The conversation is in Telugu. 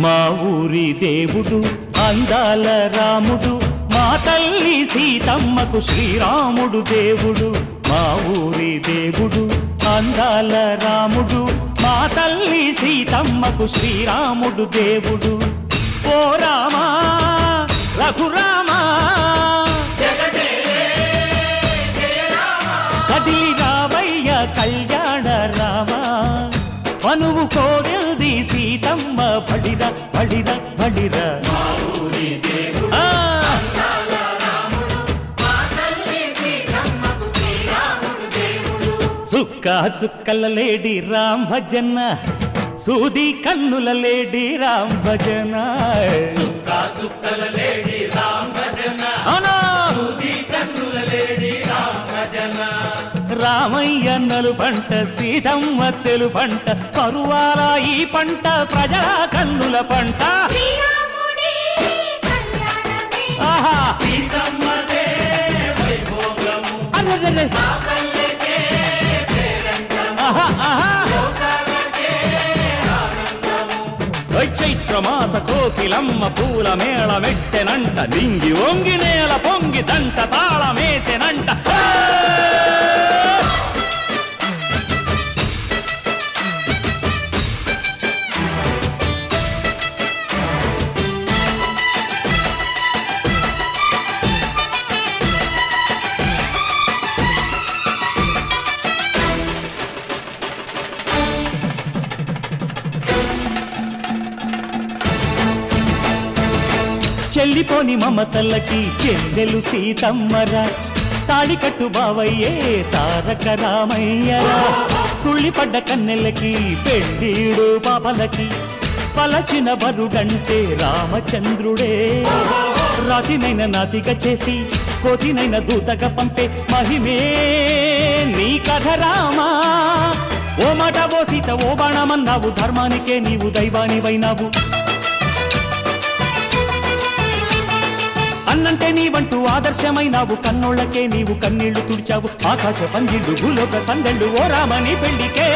మా ఊరి దేవుడు అందాల రాముడు, మా తల్లి సీతమ్మకు శ్రీరాముడు దేవుడు. మా ఊరి దేవుడు అందాల రాముడు, మా తల్లి సీతమ్మకు శ్రీరాముడు దేవుడు. ఓ రామా రఘురామా కదిలి రావయ్య కళ్యాణ రామా, మనువు కోరింది సీతమ్మ బడిరా బడిరా బడిరా. చుక్క చుక్కల లేడి రామ్ భజన, సూది కన్నుల లేడి రామ్ భజన. చుక్కల లేడి రామ్ భజన, సూది కన్నుల లేడి రామ్ భజన. రామయ్య నలు పంట సీతమ్మ తెలు పంట, పరువాల ఈ పంట ప్రజల కన్నుల పంట. ఆహా సీతమ్మదే వైభోగము, అరెరెరె. పల్లెకే పేరంటము, ఆహా ఆహా లోకాలకే ఆనందము. చైత్రమాస కోకిలమ్మ పూల మేళ మెట్టెనంట, దింగి వంగి నేల పొంగి జంట తాళమేసెనంట. చెల్లిపోని మమతలకి చెల్లెలు సీతమ్మరా, తాళికట్టు బావయ్యే తారక రామయ్యరా. తుళ్ళిపడ్డ కన్నెలకి పెళ్ళీడు పాపలకి, పలచిన బరుగంటే రామచంద్రుడే. రాతినైన నాతిగా చేసి కోతినైన దూతగా పంపే మహిమే నీ కథ రామా. ఓ మాట ఓ సీత ఓ బాణమన్నావు, ధర్మానికే నీవు దైవానివైనావు. అన్నంటే నీవంటూ ఆదర్శమైనావు, కన్నోళ్లకే నీవు కన్నీళ్లు తుడిచావు. ఆకాశ పందిళ్ళు భూలోక సందళ్ళు ఓ రామని పెళ్లికే.